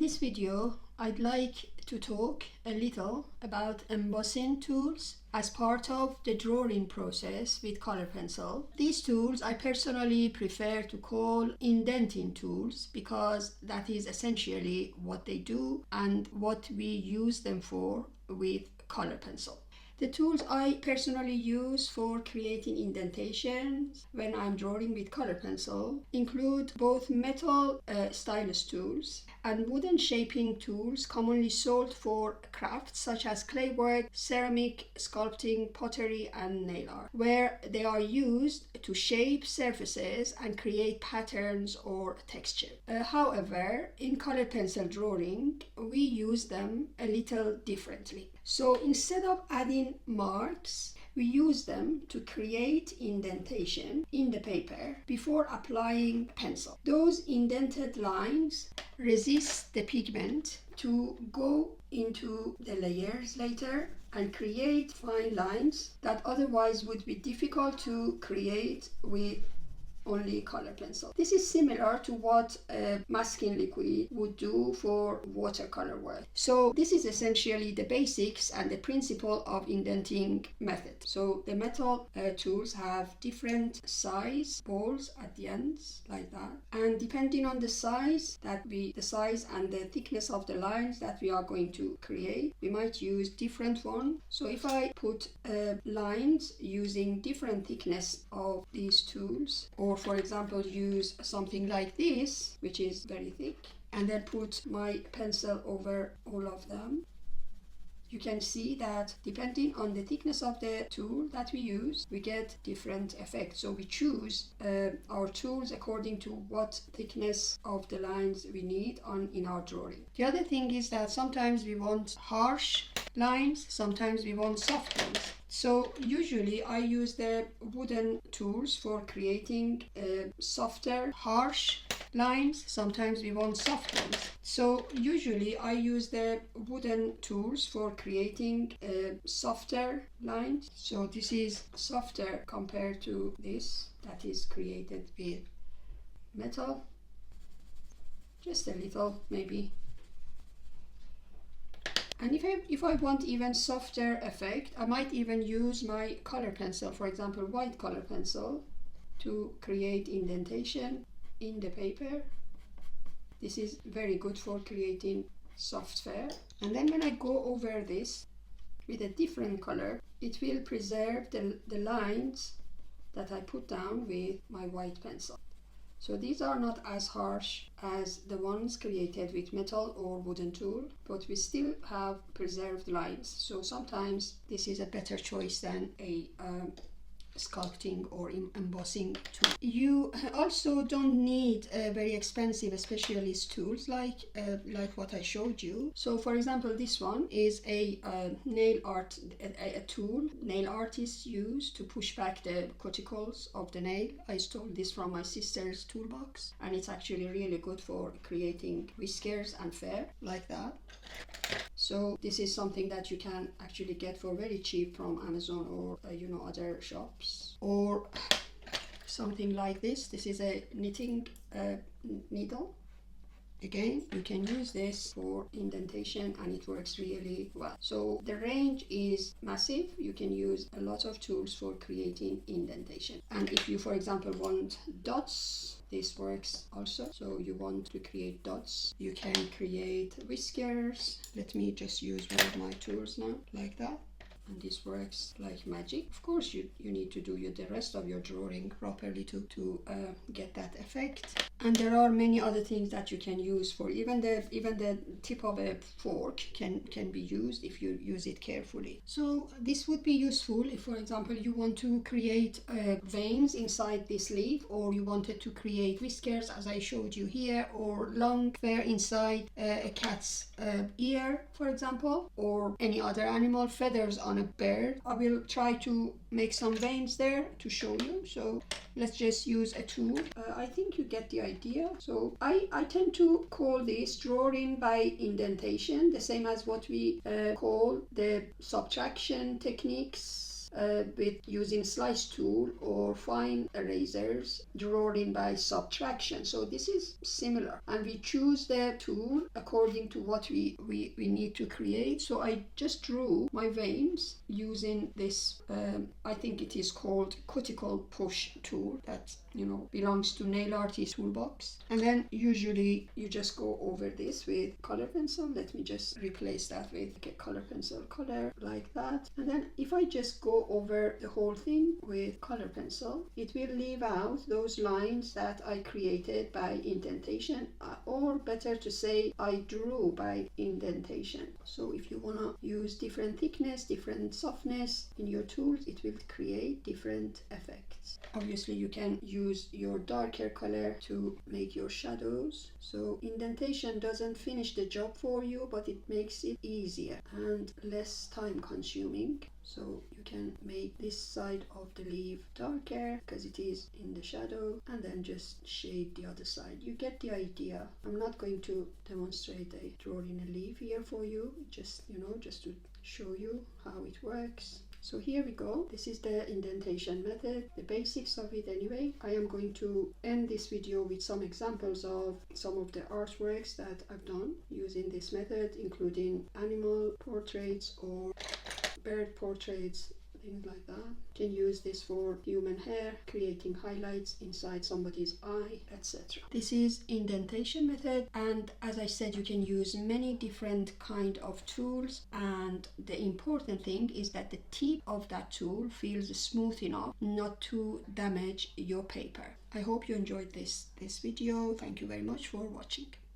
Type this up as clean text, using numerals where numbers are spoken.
this video, I'd like to talk a little about embossing tools as part of the drawing process with color pencil. These tools I personally prefer to call indenting tools because that is essentially what they do and what we use them for with color pencil. The tools I personally use for creating indentations when I'm drawing with color pencil include both metal stylus tools and wooden shaping tools commonly sold for crafts such as clay work, ceramic, sculpting, pottery, and nail art, where they are used to shape surfaces and create patterns or texture. However, in color pencil drawing, we use them a little differently. So instead of adding marks, we use them to create indentation in the paper before applying pencil. Those indented lines resist the pigment to go into the layers later and create fine lines that otherwise would be difficult to create with only color pencil. This is similar to what a masking liquid would do for watercolor work. So this is essentially the basics and the principle of indenting method. So the metal tools have different size balls at the ends like that, and depending on the size and the thickness of the lines that we are going to create, we might use different one. So if I put lines using different thickness of these tools, or for example use something like this, which is very thick, and then put my pencil over all of them, you can see that depending on the thickness of the tool that we use, we get different effects. So we choose our tools according to what thickness of the lines we need in our drawing. The other thing is that sometimes we want harsh lines, sometimes we want soft ones. So usually I use the wooden tools for creating softer, harsh lines. Sometimes we want soft ones. So usually I use the wooden tools for creating softer lines. So this is softer compared to this that is created with metal. Just a little maybe. And if I want even softer effect, I might even use my color pencil, for example white color pencil, to create indentation in the paper. This is very good for creating soft fare. And then when I go over this with a different color, it will preserve the lines that I put down with my white pencil. So these are not as harsh as the ones created with metal or wooden tool, but we still have preserved lines. So sometimes this is a better choice than a sculpting or embossing tool. You also don't need very expensive specialist tools like what I showed you. So for example, this one is a nail art a tool nail artists use to push back the cuticles of the nail. I stole this from my sister's toolbox, and it's actually really good for creating whiskers and fur like that. So this is something that you can actually get for very cheap from Amazon or other shops. Or something like this. This is a knitting needle. Again, you can use this for indentation and it works really well. So the range is massive. You can use a lot of tools for creating indentation. And if you, for example, want dots, this works also. So you want to create dots, you can create whiskers. Let me just use one of my tools now, like that. And this works like magic. Of course, you need to do the rest of your drawing properly to get that effect. And there are many other things that you can use for even the tip of a fork can be used if you use it carefully. So this would be useful if, for example, you want to create veins inside this leaf, or you wanted to create whiskers as I showed you here, or long hair inside a cat's ear, for example, or any other animal, feathers on a bird. I will try to make some veins there to show you. So let's just use a tool. I think you get the idea. So I tend to call this drawing by indentation, the same as what we call the subtraction techniques with using slice tool or fine erasers, drawing by subtraction. So this is similar, and we choose the tool according to what we need to create. So I just drew my veins using this, I think it is called cuticle push tool, that belongs to nail artist toolbox. And then usually you just go over this with color pencil. Let me just replace that with a color pencil color like that. And then if I just go over the whole thing with color pencil, it will leave out those lines that I created by indentation, or better to say, I drew by indentation. So if you want to use different thickness, different softness in your tools, it will create different effects. Obviously you can use your darker color to make your shadows. So indentation doesn't finish the job for you, but it makes it easier and less time consuming. So you can make this side of the leaf darker because it is in the shadow, and then just shade the other side. You get the idea. I'm not going to demonstrate drawing a leaf here for you, just just to show you how it works. So here we go. This is the indentation method, the basics of it anyway. I am going to end this video with some examples of some of the artworks that I've done using this method, including animal portraits or bird portraits, things like that. You can use this for human hair, creating highlights inside somebody's eye, etc. This is indentation method, and as I said, you can use many different kind of tools, and the important thing is that the tip of that tool feels smooth enough not to damage your paper. I hope you enjoyed this video. Thank you very much for watching.